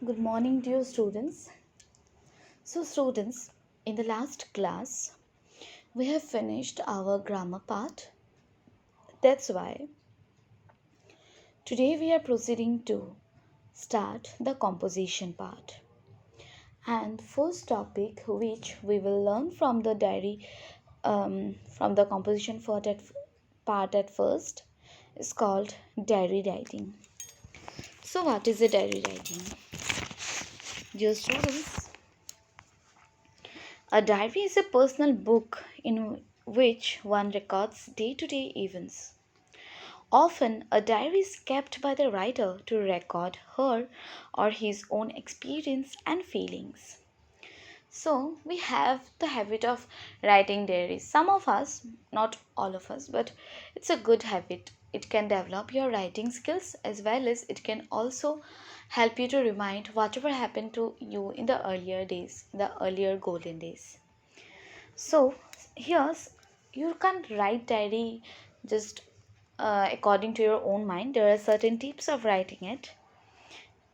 Good morning, dear students. Students, in the last class, we have finished our grammar part. That's why today we are proceeding to start the composition part. And first topic, which we will learn from the diary, from the composition part at first, is called diary writing. So, what is a diary writing? Dear students, a diary is a personal book in which one records day to day events. Often, a diary is kept by the writer to record her or his own experience and feelings. So, we have the habit of writing diaries. Some of us, not all of us, but it's a good habit. It can develop your writing skills as well as it can also help you to remind whatever happened to you in the earlier days, the earlier golden days. So, here's you can't write diary just according to your own mind. There are certain tips of writing it,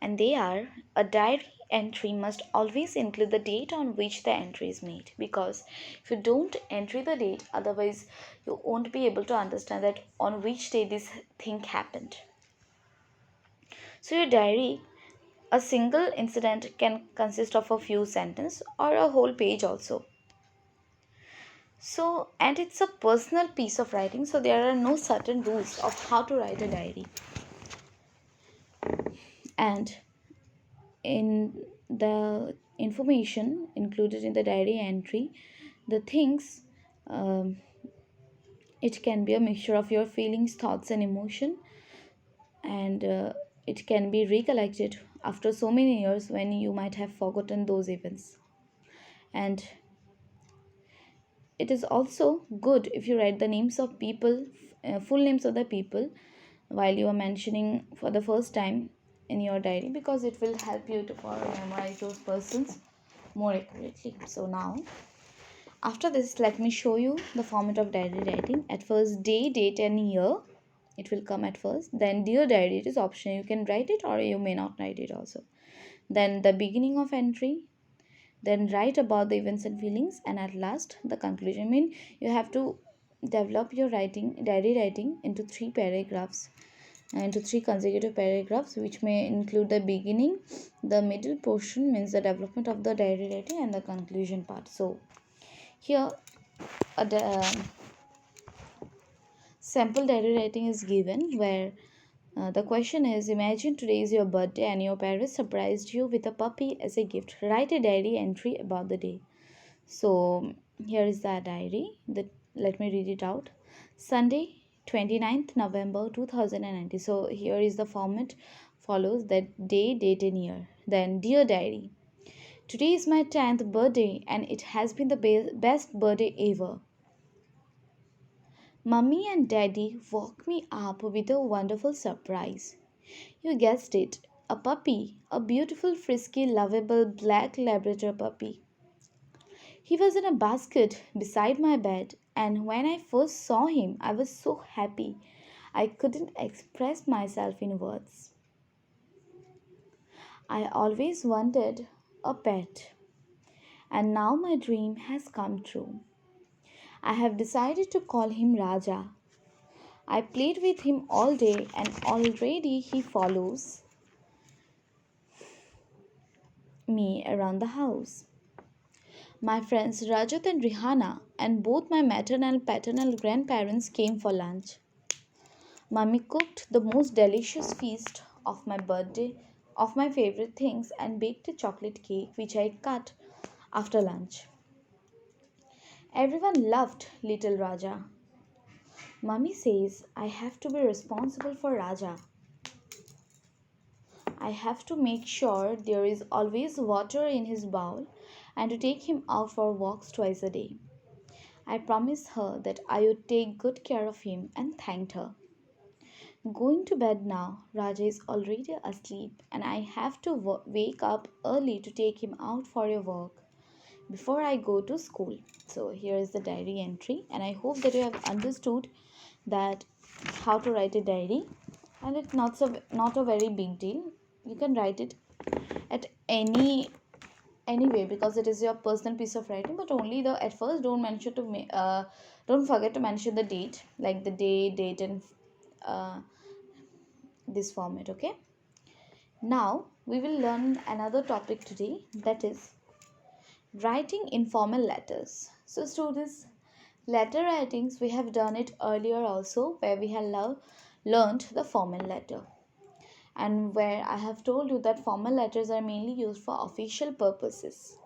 and they are: a diary entry must always include the date on which the entry is made, because if you don't enter the date, otherwise you won't be able to understand that on which day this thing happened. So, your diary, a single incident can consist of a few sentences or a whole page also. So, and it's a personal piece of writing, so there are no certain rules of how to write a diary. And in the information included in the diary entry, the things, um, it can be a mixture of your feelings, thoughts, and emotion, and it can be recollected after so many years when you might have forgotten those events. And it is also good if you write the names of people, full names of the people, while you are mentioning for the first time in your diary, because it will help you to for memorize those persons more accurately. So now, after this, let me show you the format of diary writing. At first, day, date, and year. It will come at first. Then, dear diary, it is optional. You can write it or you may not write it also. Then, the beginning of entry, then write about the events and feelings, and at last the conclusion. I mean, you have to develop your writing, diary writing, into three paragraphs, into three consecutive paragraphs, which may include the beginning, the middle portion means the development of the diary writing, and the conclusion part. So here a sample diary writing is given, where the question is: imagine today is your birthday and your parents surprised you with a puppy as a gift. Write a diary entry about the day. So here is the diary. Let me read it out. Sunday, 29th November 2019. So here is the format follows: that day, date, and year. Then, dear diary. Today is my 10th birthday and it has been the best birthday ever. Mummy and Daddy woke me up with a wonderful surprise. You guessed it, a puppy, a beautiful, frisky, lovable black Labrador puppy. He was in a basket beside my bed, and when I first saw him, I was so happy I couldn't express myself in words. I always wanted a pet, and now my dream has come true. I have decided to call him Raja. I played with him all day, and already he follows me around the house. My friends Rajat and Rihanna and both my maternal and paternal grandparents came for lunch. Mummy cooked the most delicious feast of my birthday of my favorite things and baked a chocolate cake which I cut after lunch. Everyone loved little Raja. Mummy says I have to be responsible for Raja. I have to make sure there is always water in his bowl and to take him out for walks twice a day. I promised her that I would take good care of him and thanked her. Going to bed now. Raja is already asleep and I have to wake up early to take him out for a walk before I go to school. So here is the diary entry, and I hope that you have understood that how to write a diary, and it's not a very big deal. You can write it at anyway, because it is your personal piece of writing. But only the at first, don't forget to mention the date, like the day, date, and uh, this format. Okay. Now we will learn another topic today, that is writing informal letters. So students, letter writings, we have done it earlier also, where we have learned the formal letter, and where I have told you that formal letters are mainly used for official purposes.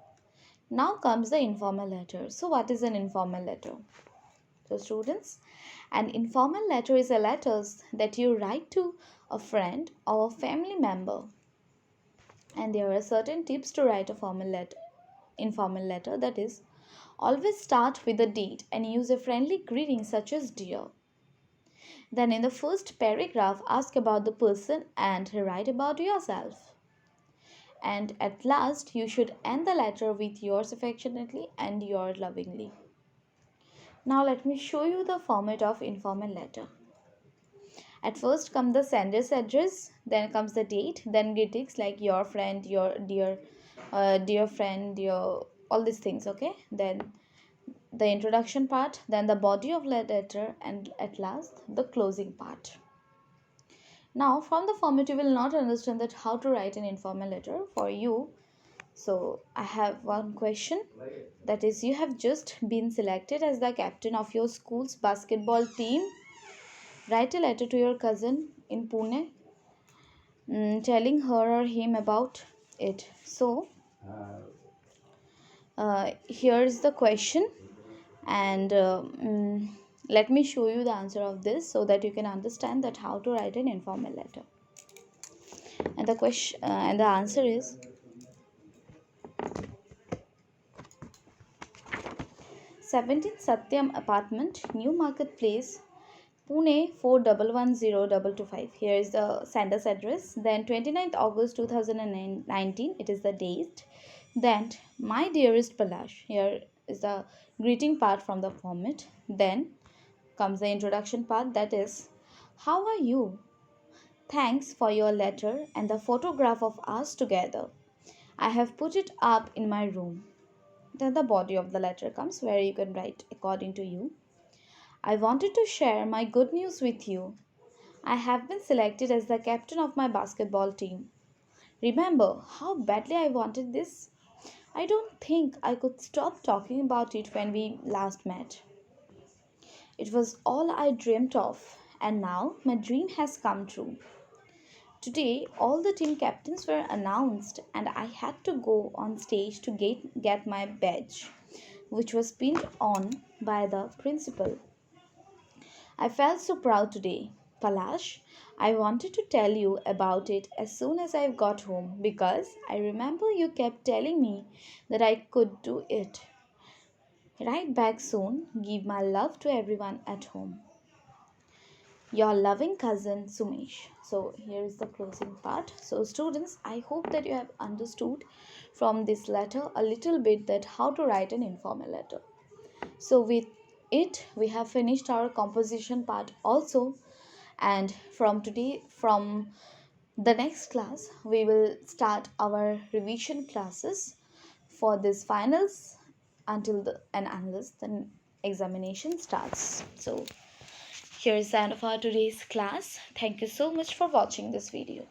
Now comes the informal letter. So what is an informal letter? So students, an informal letter is a letter that you write to a friend or a family member, and there are certain tips to write a informal letter, that is, always start with a date and use a friendly greeting such as dear. Then in the first paragraph, ask about the person and write about yourself. And at last, you should end the letter with yours affectionately and yours lovingly. Now let me show you the format of informal letter. At first comes the sender's address, then comes the date, then greetings like your friend, your dear friend, your all these things. Okay. Then the introduction part, then the body of the letter, and at last the closing part. Now from the format you will not understand that how to write an informal letter for you. So I have one question, that is, you have just been selected as the captain of your school's basketball team. Write a letter to your cousin in Pune, telling her or him about it. So here's the question, and let me show you the answer of this so that you can understand that how to write an informal letter. And the question and the answer is 17 Satyam Apartment, New Market Place, Pune 41102225. Here is the sender's address. Then 29th August 2019, it is the date. Then, my dearest Palash, here is the greeting part from the format. Then comes the introduction part, that is, how are you? Thanks for your letter and the photograph of us together. I have put it up in my room. Then the body of the letter comes, where you can write according to you. I wanted to share my good news with you. I have been selected as the captain of my basketball team. Remember how badly I wanted this? I don't think I could stop talking about it when we last met. It was all I dreamt of, and now my dream has come true. Today, all the team captains were announced, and I had to go on stage to get my badge, which was pinned on by the principal. I felt so proud today. Palash, I wanted to tell you about it as soon as I got home because I remember you kept telling me that I could do it. Write back soon. Give my love to everyone at home. Your loving cousin Sumesh. So here is the closing part. So students, I hope that you have understood from this letter a little bit that how to write an informal letter. So with it we have finished our composition part also, and from the next class we will start our revision classes for this finals until the and unless the examination starts. So here is the end of our today's class. Thank you so much for watching this video.